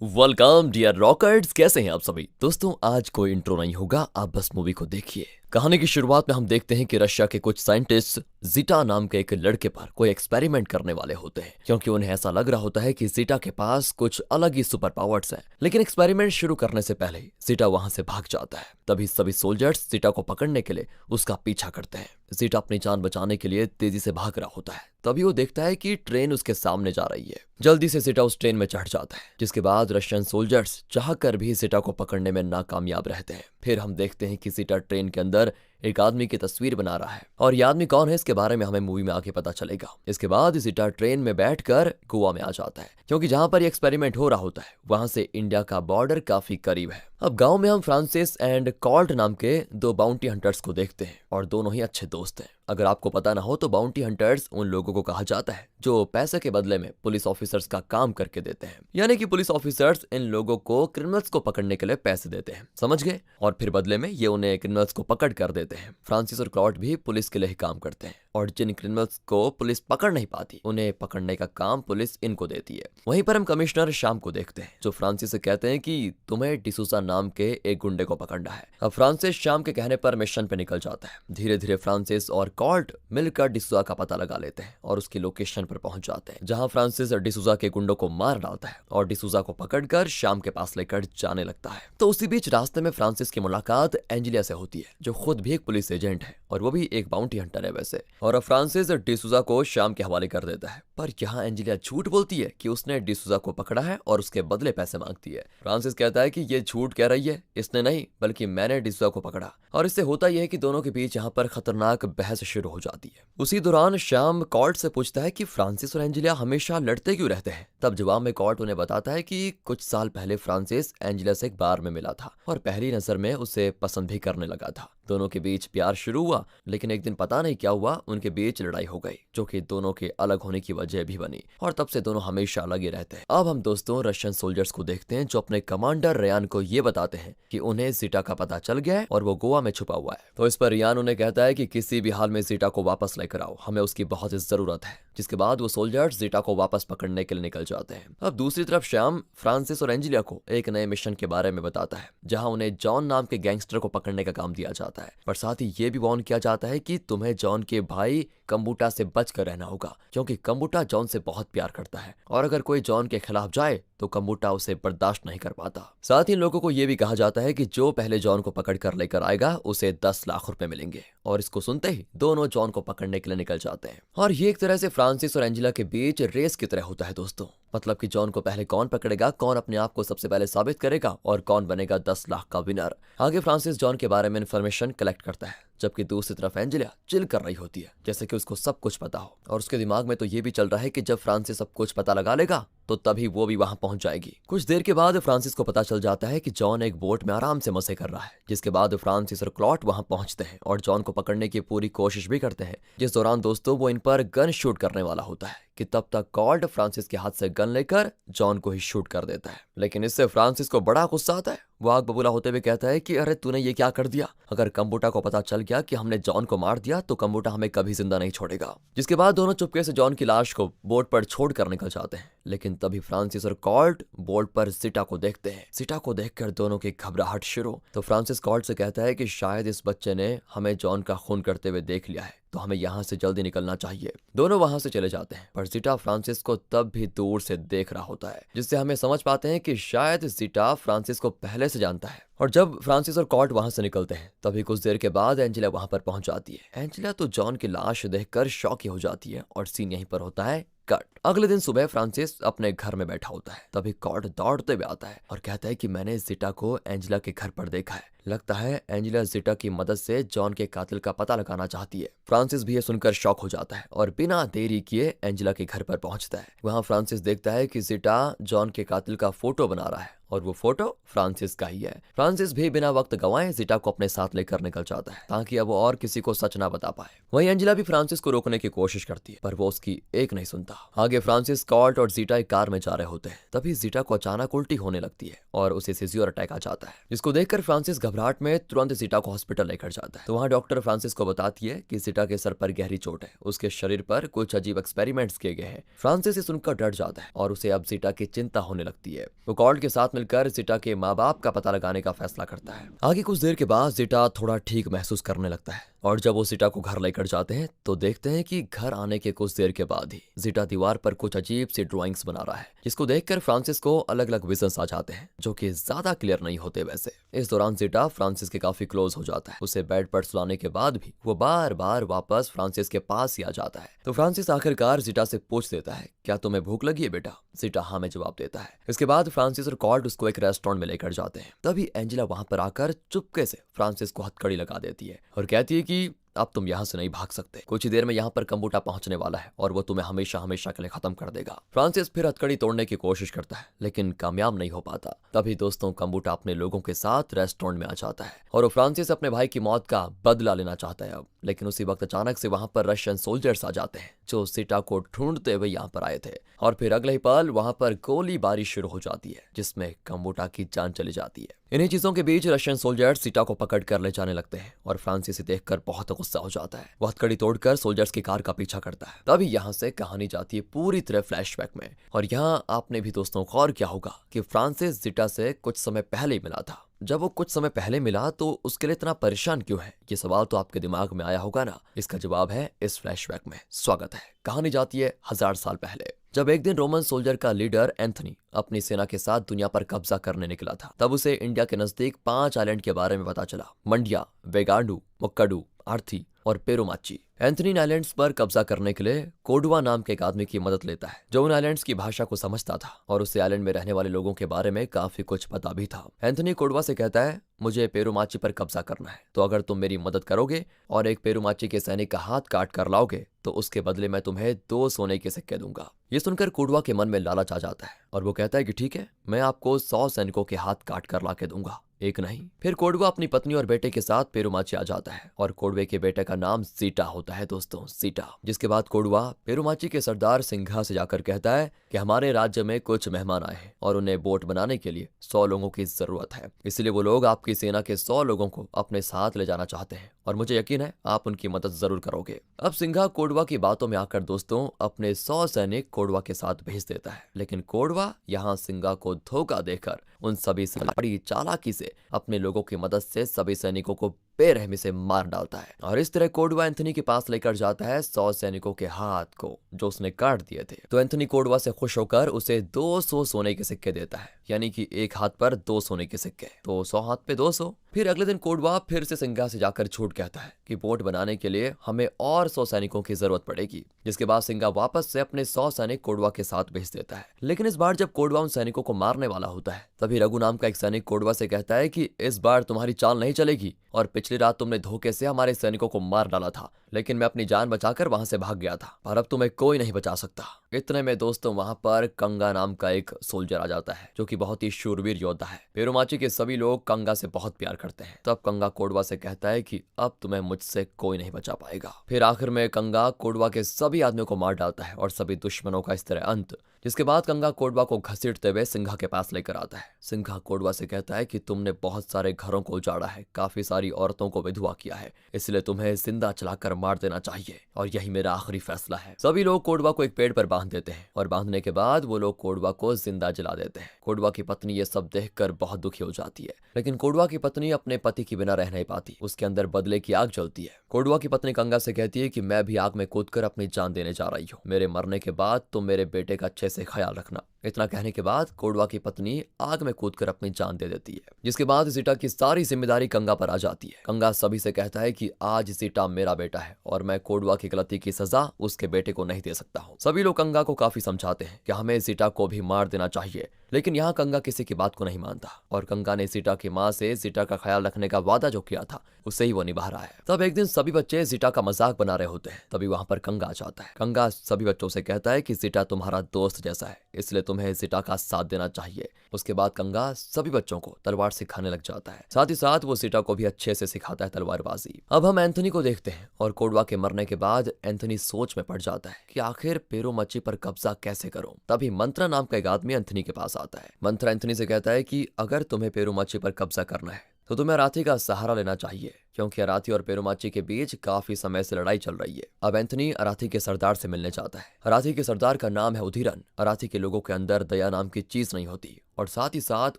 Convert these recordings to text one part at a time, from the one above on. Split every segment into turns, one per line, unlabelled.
Welcome dear rockers, कैसे हैं आप सभी दोस्तों। आज कोई इंट्रो नहीं होगा, आप बस मूवी को देखिए। कहानी की शुरुआत में हम देखते हैं कि रशिया के कुछ साइंटिस्ट जीटा नाम के एक लड़के पर कोई एक्सपेरिमेंट करने वाले होते हैं, क्योंकि उन्हें ऐसा लग रहा होता है कि जीटा के पास कुछ अलग ही सुपर पावर्स हैं। लेकिन एक्सपेरिमेंट शुरू करने से पहले ही जीटा वहां से भाग जाता है। तभी सभी सोल्जर्स जीटा को पकड़ने के लिए उसका पीछा करते हैं। जीटा अपनी जान बचाने के लिए तेजी से भाग रहा होता है। तभी वो देखता है कि ट्रेन उसके सामने जा रही है। जल्दी से जीटा उस ट्रेन में चढ़ जाता है, जिसके बाद रशियन सोल्जर्स चाहकर भी जीटा को पकड़ने में नाकामयाब रहते हैं। फिर हम देखते हैं कि जीटा ट्रेन के अंदर एक आदमी की तस्वीर बना रहा है, और ये आदमी कौन है इसके बारे में हमें मूवी में आगे पता चलेगा। इसके बाद जीटा ट्रेन में बैठकर गोवा में आ जाता है, क्योंकि जहां पर ये एक्सपेरिमेंट हो रहा होता है वहां से इंडिया का बॉर्डर काफी करीब है। अब गांव में हम फ्रांसिस एंड कॉल्ट नाम के दो बाउंटी हंटर्स को देखते हैं, और दोनों ही अच्छे दोस्त हैं। अगर आपको पता ना हो तो बाउंटी हंटर्स उन लोगों को कहा जाता है जो पैसे के बदले में पुलिस ऑफिसर्स का काम करके देते हैं। यानी कि पुलिस ऑफिसर्स इन लोगों को क्रिमिनल्स को पकड़ने के लिए पैसे देते हैं, समझ गए, और फिर बदले में ये उन्हें क्रिमिनल्स को पकड़ कर देते हैं। फ्रांसिस और क्लॉट भी पुलिस के लिए ही काम करते हैं, और जिन क्रिमिनल्स को पुलिस पकड़ नहीं पाती उन्हें पकड़ने का काम पुलिस इनको देती है। वहीं पर हम कमिश्नर श्याम को देखते हैं, जो फ्रांसिस से कहते हैं कि तुम्हें डिसूजा नाम के एक गुंडे को पकड़ना है। अब फ्रांसिस श्याम के कहने पर मिशन पे निकल जाता है। धीरे धीरे फ्रांसिस और कॉल्ट मिलकर डिसूजा का पता लगा लेते हैं और उसकी लोकेशन पर पहुंच जाते हैं, जहां फ्रांसिस डिसूजा के गुंडों को मार डालता है और डिसूजा को पकड़कर श्याम के पास लेकर जाने लगता है। तो उसी बीच रास्ते में फ्रांसिस की मुलाकात एंजेलिया से होती है, जो खुद भी एक पुलिस एजेंट है और वो भी एक बाउंटी हंटर है वैसे। और अब फ्रांसिस डिसूजा को श्याम के हवाले कर देता है, पर यहाँ एंजेलिया झूठ बोलती है कि उसने डिसूजा को पकड़ा है और उसके बदले पैसे मांगती है। फ्रांसिस कहता है कि ये झूठ कह रही है, इसने नहीं बल्कि मैंने डिसूजा को पकड़ा। और इससे होता यह है कि दोनों के बीच यहाँ पर खतरनाक बहस शुरू हो जाती है। उसी दौरान श्याम कॉर्ट से पूछता है कि फ्रांसिस और एंजेलिया हमेशा लड़ते क्यों रहते हैं। तब जवाब में कॉर्ट उन्हें बताता है कि कुछ साल पहले फ्रांसिस एंजेलिया से एक बार में मिला था और पहली नजर में उसे पसंद भी करने लगा था। दोनों के बीच प्यार शुरू हुआ, लेकिन एक दिन पता नहीं क्या हुआ, उनके बीच लड़ाई हो गई, जो कि दोनों के अलग होने की वजह भी बनी, और तब से दोनों हमेशा अलग ही रहते हैं। अब हम दोस्तों रशियन सोल्जर्स को देखते हैं, जो अपने कमांडर रियान को ये बताते हैं कि उन्हें जीटा का पता चल गया है और वो गोवा में छुपा हुआ है। तो इस पर रियान उन्हें कहता है कि किसी भी हाल में जीटा को वापस लेकर आओ, हमें उसकी बहुत जरूरत है। जिसके बाद वो सोल्जर्स जीटा को वापस पकड़ने के लिए निकल जाते हैं। अब दूसरी तरफ श्याम फ्रांसिस और एंजेलिया को एक नए मिशन के बारे में बताता है, जहां उन्हें जॉन नाम के गैंगस्टर को पकड़ने का काम दिया जाता है, पर साथ ही ये भी वार्न किया जाता है कि तुम्हें जॉन के भाई कंबूटा से बचकर रहना होगा, क्योंकि कंबूटा जॉन से बहुत प्यार करता है और अगर कोई जॉन के खिलाफ जाए तो कंबूटा उसे बर्दाश्त नहीं कर पाता। साथ ही लोगों को यह भी कहा जाता है कि जो पहले जॉन को पकड़ कर लेकर आएगा उसे 10 लाख रुपए मिलेंगे। और इसको सुनते ही दोनों जॉन को पकड़ने के लिए निकल जाते हैं, और ये एक तरह से फ्रांसिस और एंजेला के बीच रेस की तरह होता है दोस्तों। मतलब कि जॉन को पहले कौन पकड़ेगा, कौन अपने आप को सबसे पहले साबित करेगा और कौन बनेगा 10 लाख का विनर। आगे फ्रांसिस जॉन के बारे में इंफॉर्मेशन कलेक्ट करता है, जबकि दूसरी तरफ एंजेलिया चिल कर रही होती है, जैसे कि उसको सब कुछ पता हो, और उसके दिमाग में तो ये भी चल रहा है कि जब फ्रांसिस सब कुछ पता लगा लेगा तो तभी वो भी वहां पहुंच जाएगी। कुछ देर के बाद फ्रांसिस को पता चल जाता है कि जॉन एक बोट में आराम से मजे कर रहा है, जिसके बाद फ्रांसिस और क्लॉट वहां पहुंचते हैं और जॉन को पकड़ने की पूरी कोशिश भी करते हैं। जिस दौरान दोस्तों वो इन पर गन शूट करने वाला होता है कि तब तक कॉल्ट फ्रांसिस के हाथ से गन लेकर जॉन को ही शूट कर देता है। लेकिन इससे फ्रांसिस को बड़ा गुस्सा आता है। वो आग बबूला होते हुए कहता है कि अरे तूने ये क्या कर दिया, अगर कंबूटा को पता चल गया कि हमने जॉन को मार दिया तो कंबूटा हमें कभी जिंदा नहीं छोड़ेगा। जिसके बाद दोनों चुपके से जॉन की लाश को बोट पर छोड़कर निकल जाते हैं। लेकिन तभी फ्रांसिस और कॉल्ट बोट पर जीटा को देखते हैं। जीटा को देखकर दोनों की घबराहट शुरू। तो फ्रांसिस कॉल्ट से कहता है कि शायद इस बच्चे ने हमें जॉन का खून करते हुए देख लिया है, तो हमें यहाँ से जल्दी निकलना चाहिए। दोनों वहां से चले जाते हैं, पर जीटा फ्रांसिस को तब भी दूर से देख रहा होता है, जिससे हमें समझ पाते हैं कि शायद जीटा फ्रांसिस को पहले से जानता है। और जब फ्रांसिस और कॉल्ट वहां से निकलते हैं तभी कुछ देर के बाद एंजेला वहां पर पहुंच जाती है। एंजेला तो जॉन की लाश देखकर शॉक हो जाती है और सीन यहीं पर होता है कट। अगले दिन सुबह फ्रांसिस अपने घर में बैठा होता है, तभी कॉल्ट दौड़ते हुए आता है और कहता है कि मैंने जीटा को एंजेला के घर पर देखा है। लगता है एंजेला जीटा की मदद से जॉन के कातिल का पता लगाना चाहती है। फ्रांसिस भी ये सुनकर शॉक हो जाता है और बिना देरी किए एंजेला के घर पर पहुंचता है। वहां फ्रांसिस देखता है कि जीटा जॉन के कातिल का फोटो बना रहा है और वो फोटो फ्रांसिस का ही है। फ्रांसिस भी बिना वक्त गंवाए जीटा को अपने साथ लेकर निकल जाता है, ताकि अब वो और किसी को सच ना बता पाए। वहीं एंजेला भी फ्रांसिस को रोकने की कोशिश करती है, पर वो उसकी एक नहीं सुनता। आगे फ्रांसिस, कॉल्ट और जीटा एक कार में जा रहे होते हैं। तभी जीटा को अचानक उल्टी होने लगती है और उसे सीज़ियर अटैक आ जाता है, जिसको देखकर फ्रांसिस घबराहट में तुरंत जीटा को हॉस्पिटल लेकर जाता है। तो वहाँ डॉक्टर फ्रांसिस को बताती है कि जीटा के सर पर गहरी चोट है, उसके शरीर पर कुछ अजीब एक्सपेरिमेंट्स किए गए हैं। फ्रांसिस ये सुनकर डर जाता है और उसे अब जीटा की चिंता होने लगती है। वो कॉर्ड के साथ मिलकर जीटा के माँ बाप का पता लगाने का फैसला करता है। आगे कुछ देर के बाद जीटा थोड़ा ठीक महसूस करने लगता है और जब वो जीटा को घर लेकर जाते हैं तो देखते हैं कि घर आने के कुछ देर के बाद ही जीटा दीवार पर कुछ अजीब सी ड्राइंग्स बना रहा है, जिसको देखकर फ्रांसिस को अलग अलग विजन्स आ जाते हैं जो कि ज्यादा क्लियर नहीं होते। वैसे इस दौरान जीटा फ्रांसिस के काफी क्लोज हो जाता है। उसे बेड पर सुलाने के बाद भी वो बार बार वापस फ्रांसिस के पास ही आ जाता है। तो फ्रांसिस आखिरकार जीटा से पूछ देता है, क्या तुम्हें भूख लगी है बेटा? जीटा हाँ में जवाब देता है। इसके बाद फ्रांसिस और कॉर्ड उसको एक रेस्टोरेंट में लेकर जाते हैं। तभी एंजेला वहां पर आकर चुपके से फ्रांसिस को हथकड़ी लगा देती है और कहती है कि अब तुम यहाँ से नहीं भाग सकते। कुछ ही देर में यहाँ पर कंबूटा पहुंचने वाला है और वो तुम्हें हमेशा हमेशा के लिए खत्म कर देगा। फ्रांसिस फिर हथकड़ी तोड़ने की कोशिश करता है लेकिन कामयाब नहीं हो पाता। तभी दोस्तों कंबूटा अपने लोगों के साथ रेस्टोरेंट में आ जाता है और वो फ्रांसिस अपने भाई की मौत का बदला लेना चाहता है अब। लेकिन उसी वक्त अचानक से वहां पर रशियन सोल्जर्स आ जाते हैं जो जीटा को ढूंढते हुए यहाँ पर आए थे और फिर अगले ही पल वहां पर गोलीबारी शुरू हो जाती है जिसमें कंबूटा की जान चली जाती है। इन्हीं चीजों के बीच रशियन सोल्जर्स जीटा को पकड़ कर ले जाने लगते हैं और फ्रांसिस इसे देखकर बहुत गुस्सा हो जाता है। वह हथकड़ी तोड़कर सोल्जर्स की कार का पीछा करता है। तभी यहाँ से कहानी जाती है पूरी तरह फ्लैशबैक में और यहाँ आपने भी दोस्तों गौर किया होगा कि फ्रांसिस जीटा से कुछ समय पहले ही मिला था। जब वो कुछ समय पहले मिला तो उसके लिए इतना परेशान क्यों है? ये सवाल तो आपके दिमाग में आया होगा ना। इसका जवाब है इस फ्लैशबैक में। स्वागत है। कहानी जाती है 1000 साल पहले, जब एक दिन रोमन सोल्जर का लीडर एंथनी अपनी सेना के साथ दुनिया पर कब्जा करने निकला था। तब उसे इंडिया के नजदीक 5 आइलैंड के बारे में पता चला, मंडिया, वेगांडू, मुक्काडू, आर्थी और पेरुमाची। एंथनी इन आइलैंड्स पर कब्जा करने के लिए कोडवा नाम के एक आदमी की मदद लेता है जो उन आइलैंड्स की भाषा को समझता था और उसे आइलैंड में रहने वाले लोगों के बारे में काफी कुछ पता भी था। एंथनी कोडवा से कहता है, मुझे पेरुमाची पर कब्जा करना है, तो अगर तुम मेरी मदद करोगे और एक पेरुमाची के सैनिक का हाथ काट कर लाओगे तो उसके बदले मैं तुम्हें 2 सोने के सिक्के दूंगा। ये सुनकर कोडवा के मन में लालच आ जाता है और वो कहता है कि ठीक है, मैं आपको 100 सैनिकों के हाथ काट कर ला के दूंगा, एक नहीं। फिर कोडवा अपनी पत्नी और बेटे के साथ पेरुमाची आ जाता है और कोडवे के बेटे का नाम जीटा होता है दोस्तों, जीटा। जिसके बाद कोडवा पेरुमाची के सरदार सिंघा से जाकर कहता है कि हमारे राज्य में कुछ मेहमान आए हैं और उन्हें बोट बनाने के लिए 100 लोगों की जरूरत है, इसलिए वो लोग आपकी सेना के 100 लोगों को अपने साथ ले जाना चाहते हैं और मुझे यकीन है आप उनकी मदद जरूर करोगे। अब सिंघा कोडवा की बातों में आकर दोस्तों अपने 100 सैनिक कोडवा के साथ भेज देता है, लेकिन कोडवा यहाँ सिंघा को धोखा देकर उन सभी से बड़ी चालाकी से अपने लोगों की मदद से सभी सैनिकों को बेरहमी से मार डालता है और इस तरह कोडवा एंथनी के पास लेकर जाता है 100 सैनिकों के हाथ को जो उसने काट दिए थे। तो एंथनी कोडवा से खुश होकर उसे 200 सोने के सिक्के देता है, यानी कि एक हाथ पर 2 सोने के सिक्के, तो 100 हाथ पे 200। फिर अगले दिन कोडवा फिर से सिंघा से जाकर झूठ कहता है कि बोट बनाने के लिए हमें और 100 सैनिकों की जरूरत पड़ेगी, जिसके बाद सिंघा वापस से अपने 100 सैनिक कोडवा के साथ भेज देता है। लेकिन इस बार जब कोडवा उन सैनिकों को मारने वाला होता है तभी रघु नाम का एक सैनिक कोडवा से कहता है कि इस बार तुम्हारी चाल नहीं चलेगी और पिछली रात तुमने धोखे से हमारे सैनिकों को मार डाला था, लेकिन मैं अपनी जान बचाकर वहां से भाग गया था और अब तुम्हें कोई नहीं बचा सकता। इतने में दोस्तों वहां पर कंगा नाम का एक सोल्जर आ जाता है जो कि बहुत ही शूरवीर योद्धा है। पेरुमाची के सभी लोग कंगा से बहुत प्यार करते हैं। तब कंगा कोडवा से कहता है कि अब तुम्हें मुझसे कोई नहीं बचा पाएगा। फिर आखिर में कंगा कोडवा के सभी आदमियों को मार डालता है और सभी दुश्मनों का इस तरह अंत। जिसके बाद कंगा कोडवा को घसीटते हुए सिंघा के पास लेकर आता है। सिंघा कोडवा से कहता है कि तुमने बहुत सारे घरों को उजाड़ा है, काफी सारी औरतों को विधवा किया है, इसलिए तुम्हें जिंदा चलाकर मार देना चाहिए और यही मेरा आखिरी फैसला है। सभी लोग कोडवा को एक पेड़ पर बांध देते हैं और बांधने के बाद वो लोग कोडवा को जिंदा जला देते हैं। कोडवा की पत्नी ये सब देखकर बहुत दुखी हो जाती है, लेकिन कोडवा की पत्नी अपने पति के बिना रह नहीं पाती। उसके अंदर बदले की आग जलती है। कोडवा की पत्नी कंगा से कहती है कि मैं भी आग में कूदकर अपनी जान देने जा रही हूँ, मेरे मरने के बाद तुम मेरे बेटे का अच्छे से ख्याल रखना। इतना कहने के बाद कोडवा की पत्नी आग में कूदकर अपनी जान दे देती है, जिसके बाद जीटा की सारी जिम्मेदारी कंगा पर आ जाती है। कंगा सभी से कहता है कि आज जीटा मेरा बेटा है और मैं कोडवा की गलती की सजा उसके बेटे को नहीं दे सकता हूँ। सभी लोग कंगा को काफी समझाते हैं कि हमें जीटा को भी मार देना चाहिए, लेकिन यहाँ कंगा किसी की बात को नहीं मानता और कंगा ने जीटा की माँ से जीटा का ख्याल रखने का वादा जो किया था उसे ही वो निभा रहा है। तब एक दिन सभी बच्चे जीटा का मजाक बना रहे होते हैं, तभी वहां पर कंगा आ जाता है। कंगा सभी बच्चों से कहता है कि जीटा तुम्हारा दोस्त जैसा है, इसलिए तुम्हें जीटा का साथ देना चाहिए। उसके बाद कंगा सभी बच्चों को तलवार सिखाने लग जाता है, साथ ही साथ वो जीटा को भी अच्छे से सिखाता है तलवारबाजी। अब हम एंथनी को देखते हैं और कोडवा के मरने के बाद एंथनी सोच में पड़ जाता है कि आखिर पेरुमची पर कब्जा कैसे करूं। तभी मंत्रा नाम का एक आदमी एंथनी के पास आता है। मंत्रा एंथनी से कहता है कि अगर तुम्हें पेरुमची पर कब्जा करना है तो तुम्हें अराथी का सहारा लेना चाहिए, क्योंकि अराथी और पेरुमाची के बीच काफी समय से लड़ाई चल रही है। अब एंथनी अराथी के सरदार से मिलने चाहता है। अराथी के सरदार का नाम है उदीरन। अराथी के लोगों के अंदर दया नाम की चीज नहीं होती, और साथ ही साथ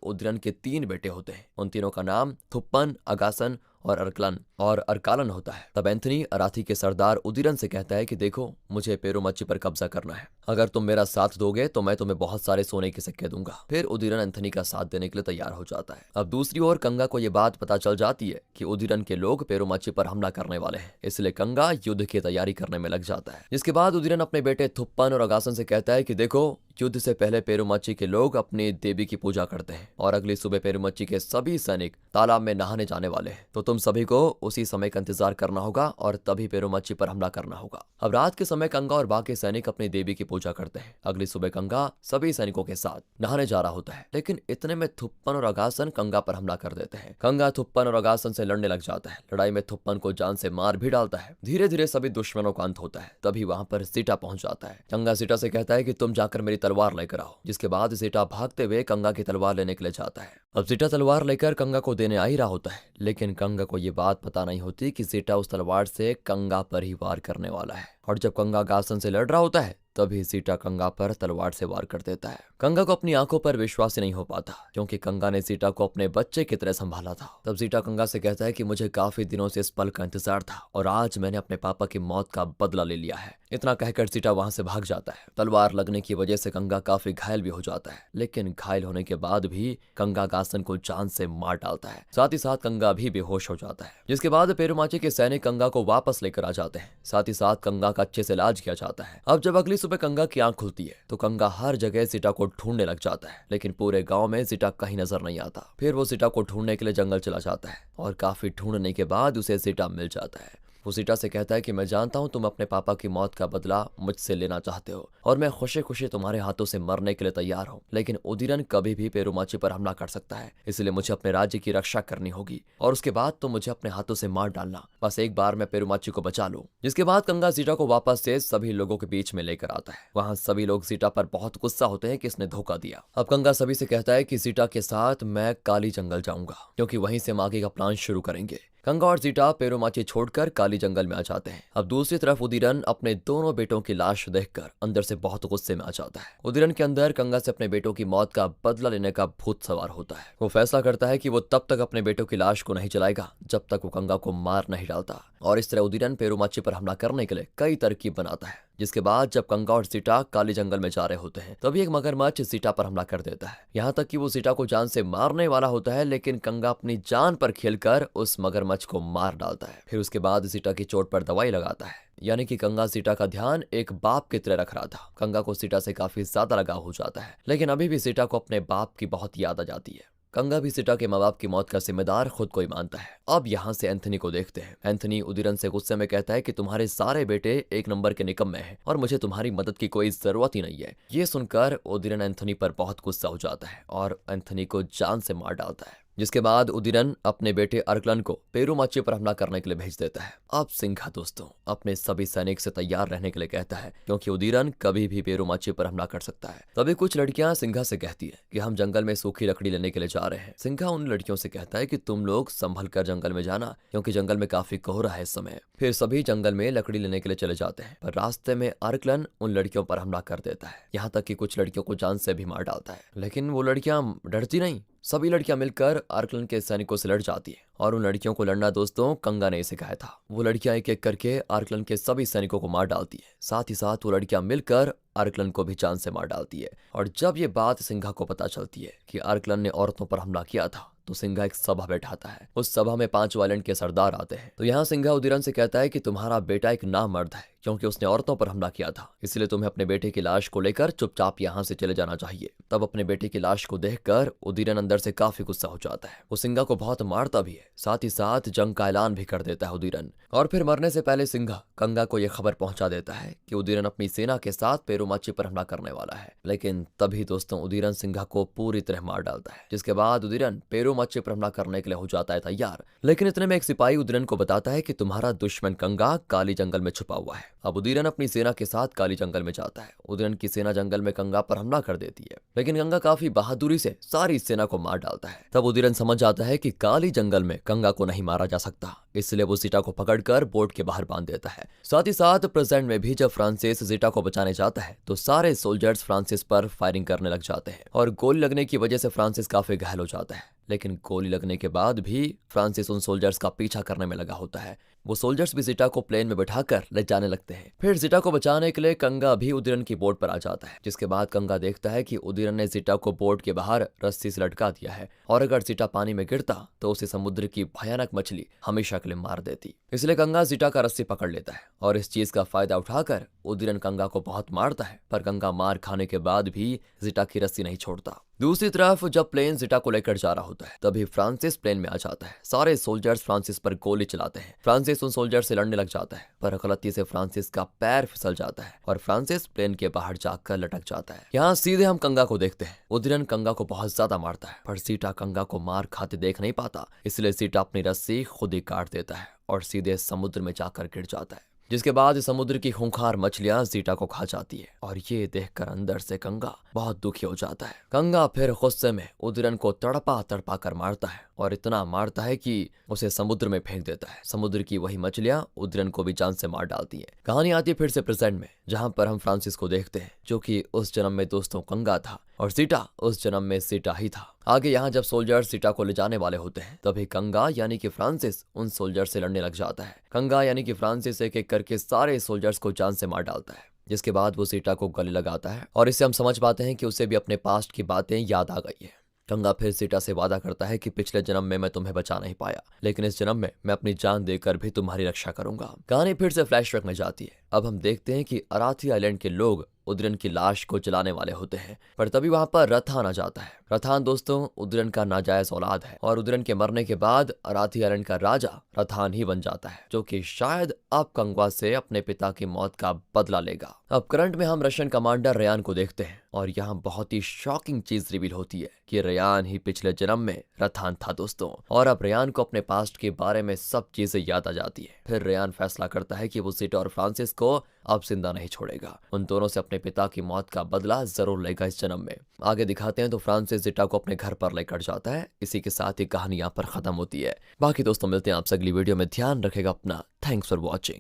उदीरन के 3 बेटे होते हैं। उन तीनों का नाम थुप्पन, अगासन और अरकालन होता है। तब एंथनी अराथी के सरदार उदीरन से कहता है कि देखो, मुझे पेरुमाची पर कब्जा करना है। अगर तुम मेरा साथ दोगे तो मैं तुम्हें बहुत सारे सोने के सिक्के दूंगा। फिर उदीरन एंथनी का साथ देने के लिए तैयार हो जाता है। अब दूसरी ओर कंगा को यह बात पता चल जाती है कि उदीरन के लोग पेरुमाची पर हमला करने वाले हैं, इसलिए कंगा युद्ध की तैयारी करने में लग जाता है। जिसके बाद उदीरन अपने बेटे थुप्पन और अगासन से कहता है कि देखो, युद्ध से पहले पेरुमाची के लोग अपनी देवी की पूजा करते हैं और अगली सुबह पेरुमाची के सभी सैनिक तालाब में नहाने जाने वाले हैं। तो तुम सभी को उसी समय का इंतजार करना होगा और तभी पेरुमाची पर हमला करना होगा। अब रात के समय कंगा और बाकी सैनिक अपनी देवी की पूजा करते हैं। अगली सुबह कंगा सभी सैनिकों के साथ नहाने जा रहा होता है, लेकिन इतने में थुप्पन और अगासन कंगा पर हमला कर देते हैं। कंगा थुप्पन और अगासन से लड़ने लग जाता है। लड़ाई में थुप्पन को जान से मार भी डालता है। धीरे धीरे सभी दुश्मनों का अंत होता है। तभी वहां पर सीटा पहुंच जाता है। कंगा सीटा से कहता है कि तुम जाकर मेरी तलवार लेकर आओ। जिसके बाद सीटा भागते हुए कंगा की तलवार लेने के लिए जाता है। अब सीटा तलवार लेकर कंगा को देने आ ही रहा होता है, लेकिन कंगा को यह बात पता नहीं होती कि सीटा उस तलवार से कंगा पर ही वार करने वाला है। और जब कंगा अगासन से लड़ रहा होता है, तभी सीटा कंगा पर तलवार से वार कर देता है। कंगा को अपनी आंखों पर विश्वास ही नहीं हो पाता, क्योंकि कंगा ने सीटा को अपने बच्चे की तरह संभाला था। तब सीटा कंगा से कहता है कि मुझे काफी दिनों से इस पल का इंतजार था और आज मैंने अपने पापा की मौत का बदला ले लिया है। इतना कहकर सीटा वहां से भाग जाता है। तलवार लगने की वजह से कंगा काफी घायल भी हो जाता है, लेकिन घायल होने के बाद भी कंगा अगासन को जान से मार डालता है। साथ ही साथ कंगा भी बेहोश हो जाता है। जिसके बाद पेरुमाची के सैनिक कंगा को वापस लेकर आ जाते हैं। साथ ही साथ कंगा का अच्छे से इलाज किया जाता है। अब जब अगली सुबह कंगा की आंख खुलती है तो कंगा हर जगह सीटा को ढूंढने लग जाता है, लेकिन पूरे गांव में सीटा कहीं नजर नहीं आता। फिर वो सीटा को ढूंढने के लिए जंगल चला जाता है और काफी ढूंढने के बाद उसे सीटा मिल जाता है। वो सीटा से कहता है कि मैं जानता हूँ तुम अपने पापा की मौत का बदला मुझसे लेना चाहते हो और मैं खुशी खुशी तुम्हारे हाथों से मरने के लिए तैयार हूँ, लेकिन उदीरन कभी भी पेरुमाची पर हमला कर सकता है, इसलिए मुझे अपने राज्य की रक्षा करनी होगी और उसके बाद तुम मुझे अपने हाथों से मार डालना। बस एक बार मैं पेरुमाची को बचा लूं। जिसके बाद कंगा सीटा को वापस से सभी लोगों के बीच में लेकर आता है। वहां सभी लोग सीटा पर बहुत गुस्सा होते हैं कि इसने धोखा दिया। अब कंगा सभी से कहता है कि सीटा के साथ मैं काली जंगल जाऊंगा, क्योंकि वहीं से हम आगे का प्लान शुरू करेंगे। कंगा और सीटा पेरुमाची छोड़कर काली जंगल में आ जाते हैं। अब दूसरी तरफ उदीरन अपने दोनों बेटों की लाश देखकर अंदर से बहुत गुस्से में आ जाता है। उदीरन के अंदर कंगा से अपने बेटों की मौत का बदला लेने का भूत सवार होता है। वो फैसला करता है कि वो तब तक अपने बेटों की लाश को नहीं जलाएगा जब तक वो कंगा को मार नहीं डालता, और इस तरह उदीरन पेरुमाची पर हमला करने के लिए कई तरकीब बनाता है। जिसके बाद जब कंगा और सीटा काली जंगल में जा रहे होते हैं, तभी एक मगरमच्छ सीटा पर हमला कर देता है। यहाँ तक कि वो सीटा को जान से मारने वाला होता है, लेकिन कंगा अपनी जान पर खेलकर उस मगरमच्छ को मार डालता है। फिर उसके बाद सीटा की चोट पर दवाई लगाता है, यानी कि कंगा सीटा का ध्यान एक बाप की तरह रख रहा था। कंगा को सीटा से काफी ज्यादा लगाव हो जाता है, लेकिन अभी भी सीटा को अपने बाप की बहुत याद आ जाती है। कंगा भी सीटा के माँ बाप की मौत का जिम्मेदार खुद को ही मानता है। अब यहाँ से एंथनी को देखते हैं। एंथनी उदीरन से गुस्से में कहता है कि तुम्हारे सारे बेटे एक नंबर के निकम्मे हैं और मुझे तुम्हारी मदद की कोई जरूरत ही नहीं है। ये सुनकर उदीरन एंथनी पर बहुत गुस्सा हो जाता है और एंथनी को जान से मार डालता है। जिसके बाद उदीरन अपने बेटे अरकलन को पेरुमाची पर हमला करने के लिए भेज देता है। अब सिंघा दोस्तों अपने सभी सैनिक से तैयार रहने के लिए कहता है, क्योंकि उदीरन कभी भी पेरुमाची पर हमला कर सकता है। तभी कुछ लड़कियां सिंघा से कहती है कि हम जंगल में सूखी लकड़ी लेने के लिए जा रहे हैं। सिंघा उन लड़कियों से कहता है कि तुम लोग संभल कर जंगल में जाना, क्योंकि जंगल में काफी कोहरा है इस समय। फिर सभी जंगल में लकड़ी लेने के लिए चले जाते हैं, पर रास्ते में अरकलन उन लड़कियों पर हमला कर देता है। यहाँ तक कि कुछ लड़कियों को जान से भी मार डालता है, लेकिन वो लड़कियां डरती नहीं। सभी लड़कियां मिलकर अरकलन के सैनिकों से लड़ जाती है, और उन लड़कियों को लड़ना दोस्तों कंगा ने सिखाया था। वो लड़कियां एक एक करके अरकलन के सभी सैनिकों को मार डालती है। साथ ही साथ वो लड़कियां मिलकर अरकलन को भी जान से मार डालती है। और जब ये बात सिंघा को पता चलती है कि अरकलन ने औरतों पर हमला किया था, तो सिंघा एक सभा बैठाता है। उस सभा में 5 वायलेंट के सरदार आते हैं। तो यहाँ सिंघा उदीरन से कहता है कि तुम्हारा बेटा एक नामर्द है, क्योंकि उसने औरतों पर हमला किया था, इसलिए तुम्हें अपने बेटे की लाश को लेकर चुपचाप यहाँ से चले जाना चाहिए। तब अपने बेटे की लाश को देखकर उदीरन अंदर से काफी गुस्सा हो जाता है। वो सिंघा को बहुत मारता भी है, साथ ही साथ जंग का ऐलान भी कर देता है उदीरन। और फिर मरने से पहले सिंघा कंगा को यह खबर पहुंचा देता है कि उदीरन अपनी सेना के साथ पेरुमाची पर हमला करने वाला है। लेकिन तभी दोस्तों उदीरन सिंघा को पूरी तरह मार डालता है। जिसके बाद उदीरन पेरुमाची पर हमला करने के लिए हो जाता है तैयार। लेकिन इतने में एक सिपाही उदीरन को बताता है कि तुम्हारा दुश्मन कंगा काली जंगल में छुपा हुआ है। अब उदीरन अपनी सेना के साथ काली जंगल में जाता है। उदीरन की सेना जंगल में गंगा पर हमला कर देती है, लेकिन गंगा काफी बहादुरी से सारी सेना को मार डालता है। तब उदीरन समझ जाता है कि काली जंगल में गंगा को नहीं मारा जा सकता, इसलिए वो जीटा को पकड़कर बोट के बाहर बांध देता है। साथ ही साथ प्रेजेंट में भी जब फ्रांसिस जीटा को बचाने जाता है तो सारे सोल्जर्स फ्रांसिस पर फायरिंग करने लग जाते हैं और गोली लगने की वजह से फ्रांसिस काफी घायल हो जाता है। लेकिन गोली लगने के बाद भी फ्रांसिस उन सोल्जर्स का पीछा करने में लगा होता है। वो सोल्जर्स भी जीटा को प्लेन में बिठाकर ले जाने लगते हैं। फिर जीटा को बचाने के लिए कंगा भी उदीरन की बोट पर आ जाता है, जिसके बाद कंगा देखता है कि उदीरन ने जीटा को बोट के बाहर रस्सी से लटका दिया है और अगर जीटा पानी में गिरता तो उसे समुद्र की भयानक मछली हमेशा के लिए मार देती। इसलिए कंगा जीटा का रस्सी पकड़ लेता है और इस चीज का फायदा उठाकर उदीरन कंगा को बहुत मारता है, पर कंगा मार खाने के बाद भी जीटा की रस्सी नहीं छोड़ता। दूसरी तरफ जब प्लेन जीटा को लेकर जा रहा होता है तभी फ्रांसिस प्लेन में आ जाता है। सारे सोल्जर्स फ्रांसिस पर गोली चलाते हैं। फ्रांसिस उन सोल्जर से लड़ने लग जाता है, पर गलती से फ्रांसिस का पैर फिसल जाता है और फ्रांसिस प्लेन के बाहर जाकर लटक जाता है। यहाँ सीधे हम कंगा को देखते हैं। उदीरन कंगा को बहुत ज्यादा मारता है, पर जीटा कंगा को मार खाते देख नहीं पाता, इसलिए जीटा अपनी रस्सी खुद ही काट देता है और सीधे समुद्र में जाकर गिर जाता है, जिसके बाद समुद्र की खूंखार मछलियां जीटा को खा जाती है और ये देखकर अंदर से कंगा बहुत दुखी हो जाता है। कंगा फिर गुस्से में उदीरन को तड़पा तड़पा कर मारता है और इतना मारता है कि उसे समुद्र में फेंक देता है। समुद्र की वही मछलियां उदीरन को भी जान से मार डालती हैं। कहानी आती है फिर से प्रेजेंट में, जहां पर हम फ्रांसिस को देखते हैं, जो कि उस जन्म में दोस्तों कंगा था और जीटा उस जन्म में जीटा ही था। आगे यहाँ जब सोल्जर्स जीटा को ले जाने वाले होते हैं तभी कंगा यानी कि फ्रांसिस उन सोल्जर से लड़ने लग जाता है। कंगा यानी कि फ्रांसिस एक एक करके सारे सोल्जर्स को जान से मार डालता है, जिसके बाद वो जीटा को गले लगाता है और इससे हम समझ पाते हैं कि उसे भी अपने पास्ट की बातें याद आ गई है। कंगा फिर जीटा से वादा करता है कि पिछले जन्म में मैं तुम्हें बचा नहीं पाया, लेकिन इस जन्म में मैं अपनी जान देकर भी तुम्हारी रक्षा करूंगा। कहानी फिर से फ्लैशबैक में जाती है। अब हम देखते हैं कि अराथी आइलैंड के लोग उदीरन की लाश को जलाने वाले होते हैं, पर तभी वहां पर रथान आ जाता है। रथान दोस्तों उदीरन का नाजायज औलाद है और उदीरन के मरने के बाद अराथी आइलैंड का राजा रथान ही बन जाता है, जो कि शायद अब कंगा से अपने पिता की मौत का बदला लेगा। अब करंट में हम रशियन कमांडर रेयान को देखते हैं और यहाँ बहुत ही शॉकिंग चीज रिवील होती है कि रेयान ही पिछले जन्म में रथान था दोस्तों, और अब रेयान को अपने पास्ट के बारे में सब चीजें याद आ जाती है। फिर रेयान फैसला करता है कि वो जीटा और फ्रांसिस को अब जिंदा नहीं छोड़ेगा, उन दोनों से अपने पिता की मौत का बदला जरूर लेगा इस जन्म में। आगे दिखाते हैं तो फ्रांसिस जीटा को अपने घर पर लेकर जाता है। इसी के साथ ही कहानी यहाँ पर खत्म होती है। बाकी दोस्तों मिलते हैं आपसे अगली वीडियो में। ध्यान रखेगा अपना। Thanks for watching.